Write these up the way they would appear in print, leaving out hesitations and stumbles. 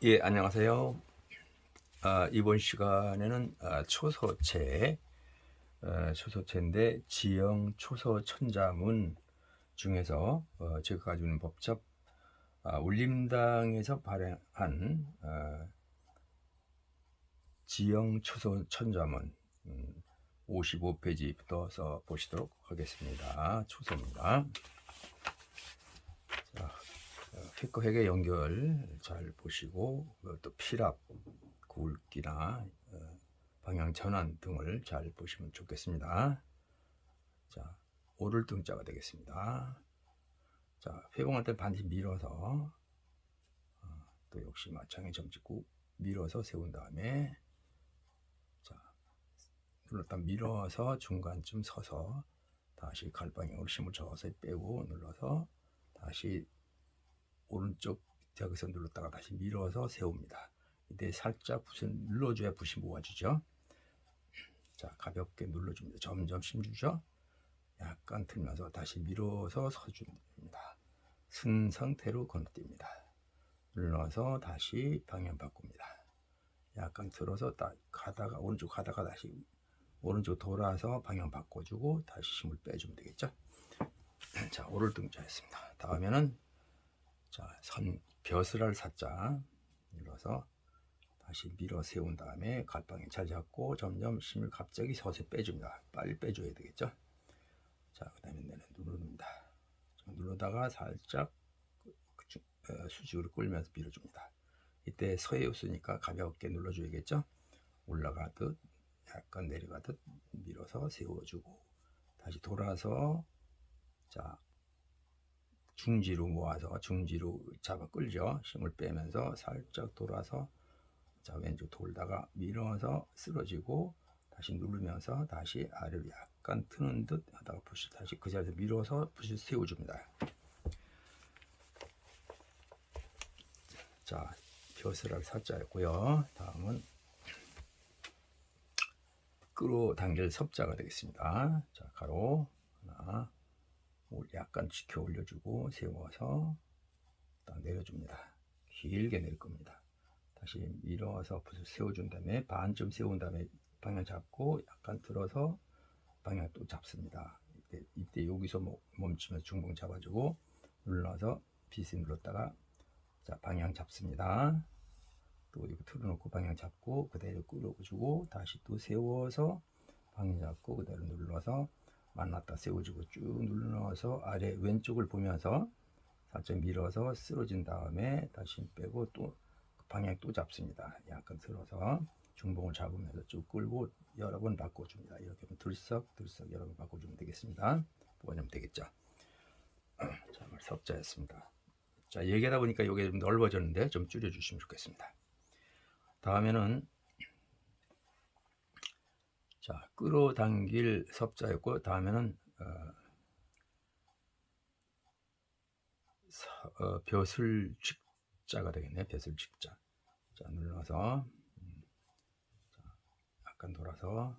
예, 안녕하세요. 이번 시간에는 초서체인데 지형 초서 천자문 중에서 제가 가지고 있는 법첩 울림당에서 발행한 지형 초서 천자문 55페이지부터 써 보시도록 하겠습니다. 초서입니다. 자, 획과 연결 잘 보시고 또 필압, 굵기나 방향 전환 등을 잘 보시면 좋겠습니다. 자, 오를 등자가 되겠습니다. 자, 회봉할 때 반드시 밀어서 또 역시 마찬가지 점 찍고 밀어서 세운 다음에 자, 눌렀다 밀어서 중간쯤 서서 다시 갈방향으로 힘을 서서히 빼고 눌러서 다시 오른쪽 여기서 눌렀다가 다시 밀어서 세웁니다. 이때 살짝 붓을 눌러줘야 붓이 모아지죠. 자, 가볍게 눌러줍니다. 점점 힘주죠. 약간 틀면서 다시 밀어서 서줍니다. 쓴 상태로 건너뜁니다. 눌러서 다시 방향 바꿉니다. 약간 틀어서 가다가 오른쪽 가다가 다시 오른쪽 돌아서 방향 바꿔주고 다시 힘을 빼주면 되겠죠. 자, 오를 등자했습니다. 다음에는 자, 벼슬할 사자 눌러서 다시 밀어 세운 다음에 갈방에 잘 잡고 점점 힘을 갑자기 서서히 빼줍니다. 빨리 빼줘야 되겠죠. 자, 그 다음에 누릅니다. 누르다가 살짝 수직으로 끌면서 밀어줍니다. 이때 서에 있으니까 가볍게 눌러줘야겠죠. 올라가듯 약간 내려가듯 밀어서 세워주고 다시 돌아서 자, 중지로 모아서 중지로 잡아 끌죠. 힘을 빼면서 살짝 돌아서 자, 왼쪽 돌다가 밀어서 쓰러지고 다시 누르면서 다시 아래로 약간 트는 듯 하다가 붓을 다시 그 자리에서 밀어서 붓을 세워줍니다. 자, 벼슬할 사자였고요. 다음은 끌어당길 섭자가 되겠습니다. 자, 가로 하나 약간 지켜 올려주고 세워서 딱 내려줍니다. 길게 내릴 겁니다. 다시 밀어서 붓을 세워준 다음에 반쯤 세운 다음에 방향 잡고 약간 들어서 방향 또 잡습니다. 이때 여기서 멈추면서 중봉 잡아주고 눌러서 빗을 눌렀다가 자, 방향 잡습니다. 또 이거 틀어놓고 방향 잡고 그대로 끌어주고 다시 또 세워서 방향 잡고 그대로 눌러서 만났다 세워주고 쭉 눌러서 아래 왼쪽을 보면서 살짝 밀어서 쓰러진 다음에 다시 빼고 또 방향 또 잡습니다. 약간 틀어서 중봉을 잡으면서 쭉 끌고 여러 번 바꿔줍니다. 이렇게 들썩 여러 번 바꿔주면 되겠습니다. 보완하면 되겠죠. 자, 섭자였습니다. 자, 얘기하다 보니까 이게 좀 넓어졌는데 좀 줄여주시면 좋겠습니다. 다음에는 자, 끌어당길 섭자였고 다음에는 벼슬직자가 되겠네요. 벼슬직자. 자, 눌러서 약간 돌아서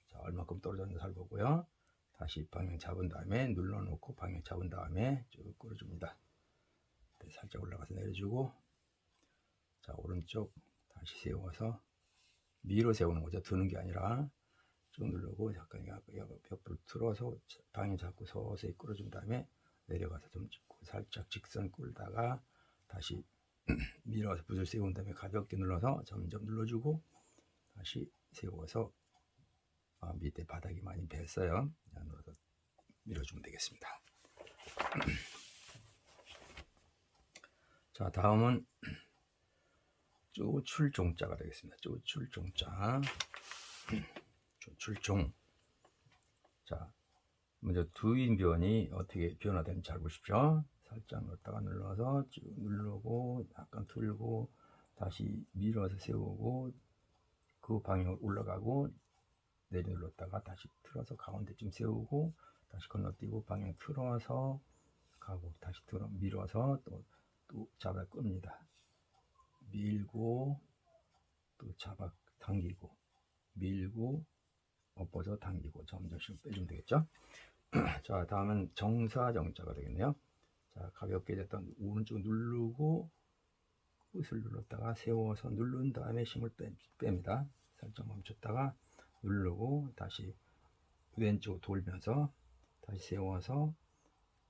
자, 얼마큼 떨어졌는지 살펴보고요. 다시 방향 잡은 다음에 눌러놓고 방향 잡은 다음에 쭉 끌어줍니다. 살짝 올라가서 내려주고 자, 오른쪽 다시 세워서 밀어 세우는 거죠. 드는 게 아니라 쭉 누르고 약간 옆으로 틀어서 방향 잡고 서서히 끌어준 다음에 내려가서 좀 살짝 직선 끌다가 다시 밀어서 붓을 세운 다음에 가볍게 눌러서 점점 눌러주고 다시 세워서 밑에 바닥이 많이 뱄어요. 눌러서 밀어주면 되겠습니다. 자, 다음은 쪼출종자가 되겠습니다. 쪼출종자. 쪼출종. 자, 먼저 두인변이 어떻게 변화되는지 잘 보십시오. 살짝 넣었다가 눌러서 쭉 누르고 약간 틀고 다시 밀어서 세우고 그 방향으로 올라가고 내려 눌렀다가 다시 틀어서 가운데쯤 세우고 다시 건너뛰고 방향 틀어서 가고 다시 밀어서 또 잡아 끕니다. 밀고 또 잡아 당기고 밀고 엎어서 당기고 점점씩 빼주면 되겠죠. 자, 다음은 정사정자가 되겠네요. 자, 가볍게 됐던 오른쪽 누르고 끝을 눌렀다가 세워서 누른 다음에 힘을 뺍니다. 살짝 멈췄다가 누르고 다시 왼쪽 돌면서 다시 세워서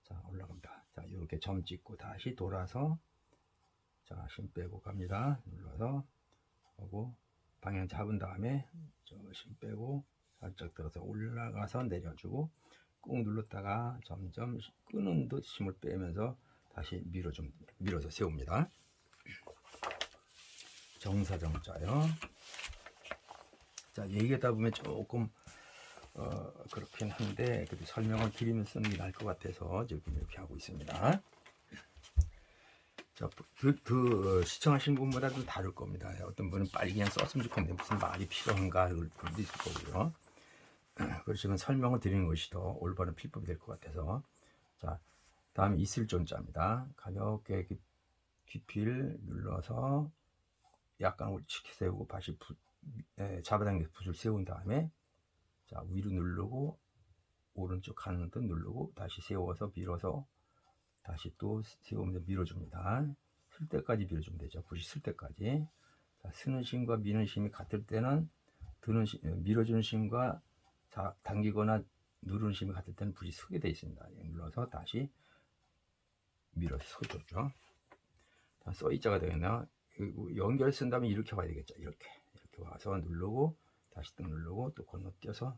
자 올라갑니다. 자 이렇게 점 찍고 다시 돌아서 자 힘 빼고 갑니다. 눌러서 하고 방향 잡은 다음에 힘 빼고 살짝 들어서 올라가서 내려주고 꾹 눌렀다가 점점 끄는 듯 힘을 빼면서 다시 밀어서 세웁니다. 정사정자요. 자 얘기하다 보면 조금 그렇긴 한데 그래도 설명을 드리면서 쓰는 게 나을 것 같아서 지금 이렇게 하고 있습니다. 자, 시청하신 분마다 좀 다를 겁니다. 어떤 분은 빨리 그냥 썼으면 좋겠는데 무슨 말이 필요한가 그럴 분도 있을 거고요. 그래서 지금 설명을 드리는 것이 더 올바른 필법이 될 것 같아서 자 다음 있을 존자입니다. 가볍게 깊이를 눌러서 약간 치켜 세우고 다시 잡아당겨서 붓을 세운 다음에 자 위로 누르고 오른쪽 가는 듯 누르고 다시 세워서 밀어서 다시 또 세우면서 밀어줍니다. 쓸 때까지 밀어주면 되죠. 붓이 쓸 때까지. 자, 쓰는 힘과 미는 힘이 같을 때는 밀어주는 힘과 당기거나 누르는 힘이 같을 때는 붓이 서게 되어 있습니다. 눌러서 다시 밀어서 서주죠. 써이자가 되겠네요. 연결 쓴다면 이렇게 와야 되겠죠. 이렇게 와서 누르고 다시 또 누르고 또 건너뛰어서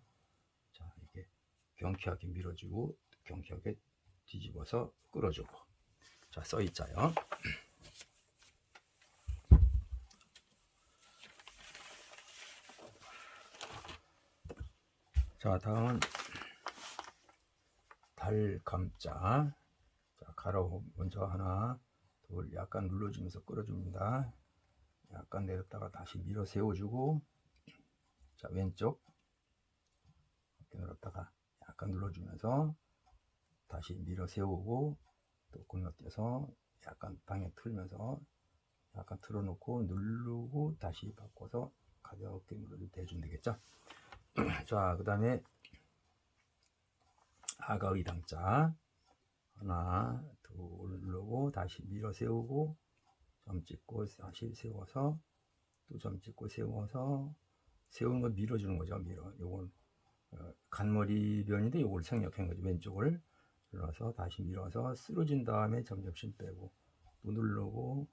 자 이게 경쾌하게 밀어주고 경쾌하게 뒤집어서 끌어주고 자 써있자요. 자 다음은 달감자. 자 가로 먼저 하나 둘 약간 눌러주면서 끌어줍니다. 약간 내렸다가 다시 밀어 세워주고 자 왼쪽 이렇게 눌렀다가 약간 눌러주면서 다시 밀어 세우고 또 건너뛰어서 약간 방향 틀면서 약간 틀어놓고 누르고 다시 바꿔서 가볍게 눌러서 대주면 되겠죠. 자 그 다음에 아가의당자 하나 둘 누르고 다시 밀어 세우고 점 찍고 다시 세워서 또 점 찍고 세워서 세우는 건 밀어주는 거죠. 요건 간머리변인데 요걸 생략한 거죠. 왼쪽을 눌러서 다시 밀어서 쓰러진 다음에 점점 힘 빼고 또 누르고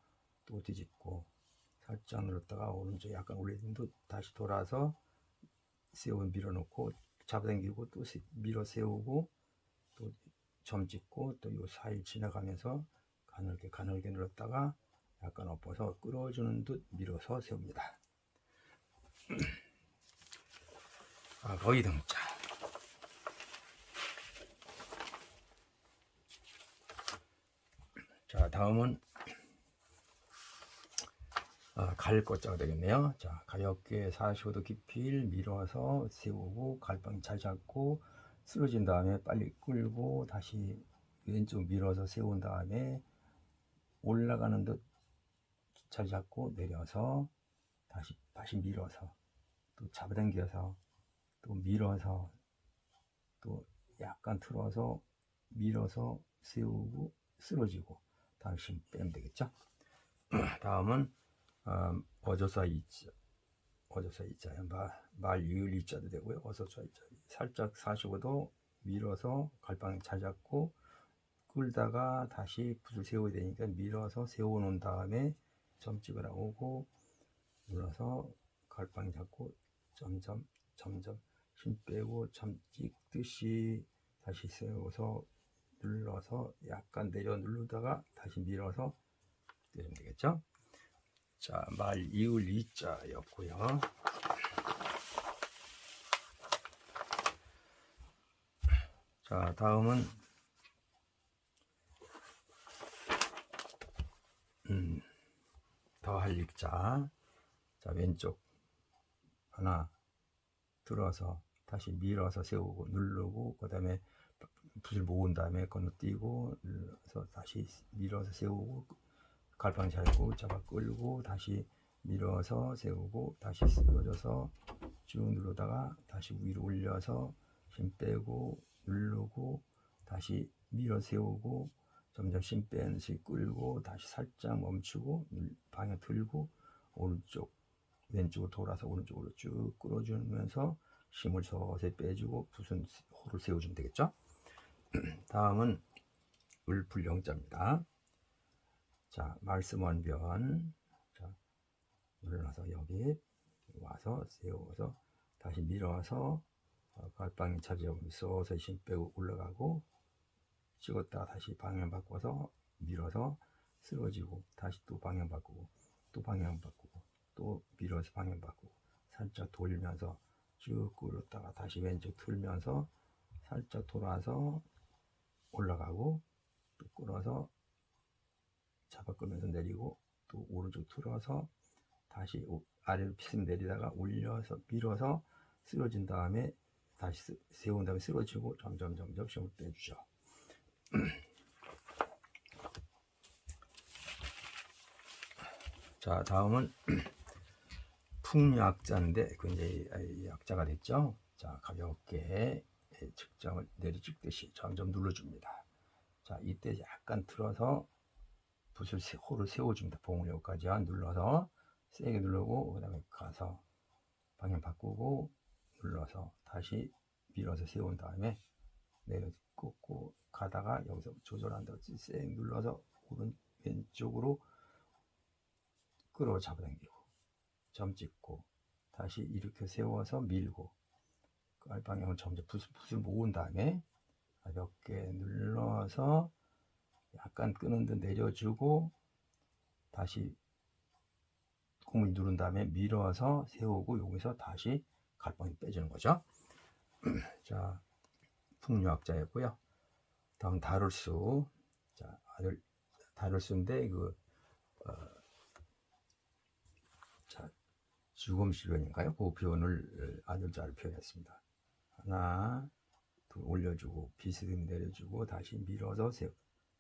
또 뒤집고 살짝 눌렀다가 오른쪽 약간 올려준 듯 다시 돌아서 밀어놓고 잡아당기고 또 밀어 세우고 또 점 찍고 또 요 사이 지나가면서 가늘게 눌렀다가 약간 엎어서 끌어주는 듯 밀어서 세웁니다. 거의 등자. 자 다음은 갈 것자가 되겠네요. 자 가볍게 45도 깊이를 밀어서 세우고 갈방 잘 잡고 쓰러진 다음에 빨리 끌고 다시 왼쪽 밀어서 세운 다음에 올라가는 듯 잘 잡고 내려서 다시 밀어서 또 잡아당겨서 또 밀어서 또 약간 틀어서 밀어서 세우고 쓰러지고 다시 빼면 되겠죠. 다음은 어조사 이자요. 말 유을 이자도 되고요. 어조사 이자 살짝 45도 밀어서 갈방 잘 잡고 끌다가 다시 붓을 세워야 되니까 밀어서 세워 놓은 다음에 점 찍으라 오고 눌러서 갈방 잡고 점점 힘 빼고 점 찍듯이 다시 세워서 눌러서 약간 내려 누르다가 다시 밀어서 내리면 되겠죠. 자, 말 이을 이자였고요. 자, 다음은 더할 익자. 자, 왼쪽 하나 들어서 다시 밀어서 세우고 누르고 그 다음에 붓을 모은 다음에 건너뛰고 눌러서 다시 밀어서 세우고 갈방 잡고 잡아 끌고 다시 밀어서 세우고 다시 쓰러져서 쭉 누르다가 다시 위로 올려서 힘 빼고 누르고 다시 밀어 세우고 점점 심 빼듯이 끌고 다시 살짝 멈추고 방향 들고 오른쪽 왼쪽으로 돌아서 오른쪽으로 쭉 끌어주면서 힘을 서서히 빼주고 붓은 호를 세워주면 되겠죠. 다음은 을풀 영자입니다. 자, 말씀 원변. 자, 눌러서 여기 와서 세워서 다시 밀어서 갈방이 차지하고 서서히 힘 빼고 올라가고 찍었다가 다시 방향 바꿔서 밀어서 쓰러지고 다시 또 방향 바꾸고 또 방향 바꾸고 또 밀어서 방향 바꾸고 살짝 돌면서 쭉 끌었다가 다시 왼쪽 틀면서 살짝 돌아서 올라가고 또 끌어서 잡아 끌면서 내리고 또 오른쪽 틀어서 다시 아래로 피스 내리다가 올려서 밀어서 쓰러진 다음에 다시 세운 다음에 쓰러지고 점점 힘을 빼주죠. 자, 다음은 풍약자인데 굉장히 약자가 됐죠. 자, 가볍게 측정을 내리찍듯이 점점 눌러줍니다. 자, 이때 약간 틀어서 붓을 호를 세워줍니다. 봉을 여기까지 눌러서 세게 누르고 그 다음에 가서 방향 바꾸고 눌러서 다시 밀어서 세운 다음에 내려 꽂고 가다가 여기서 조절한다고 쌩 눌러서 오른 왼쪽으로 끌어 잡아당기고 점 찍고 다시 이렇게 세워서 밀고 그 알방향을 점점 붓을 모은 다음에 가볍게 눌러서 약간 끄는 듯 내려주고 다시 고무줄 누른 다음에 밀어서 세우고 여기서 다시 갈방이 빼주는 거죠. 자, 풍류학자였고요. 다음 다룰수. 자, 다룰수인데 자, 주검실변인가요? 그 표현을 아들자를 표현했습니다. 하나, 둘 올려주고 비스듬히 내려주고 다시 밀어서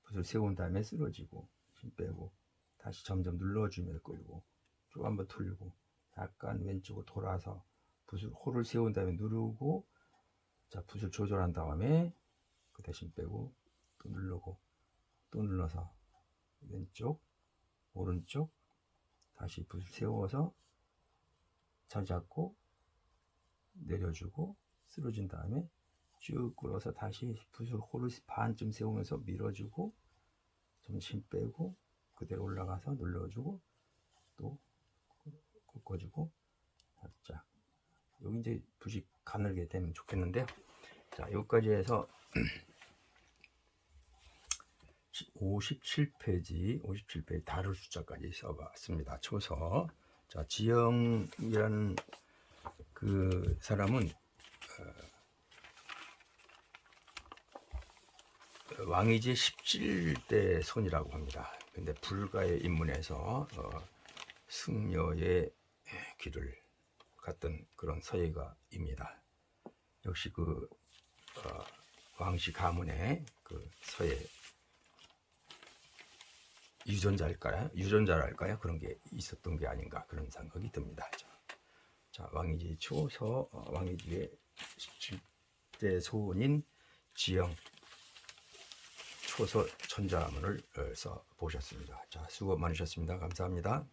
붓을 세운 다음에 쓰러지고 힘 빼고 다시 점점 눌러주면서 끌고 쭉 한번 틀고 약간 왼쪽으로 돌아서 붓을 호를 세운 다음에 누르고 자, 붓을 조절한 다음에 그 대신 빼고 또 누르고 또 눌러서 왼쪽 오른쪽 다시 붓을 세워서 잘 잡고 내려주고 쓰러진 다음에 쭉 끌어서 다시 붓을 호를 반쯤 세우면서 밀어주고 좀 힘 빼고 그대로 올라가서 눌러주고 또 꺾어주고 살짝 여기 이제 붓이 가늘게 되면 좋겠는데요. 자, 여기까지 해서 57페이지 다룰 숫자까지 써봤습니다. 초서. 자, 지영이라는 그 사람은 왕이지 17대 손이라고 합니다. 근데 불가의 인문에서 승려의 길을 갔던 그런 서예가입니다. 역시 왕씨 가문의 그 서예 유전자랄까요? 그런 게 있었던 게 아닌가 그런 생각이 듭니다. 자, 왕이지 초서 왕이지의 17대 소원인 지영 초서 천자문을 써 보셨습니다. 자, 수고 많으셨습니다. 감사합니다.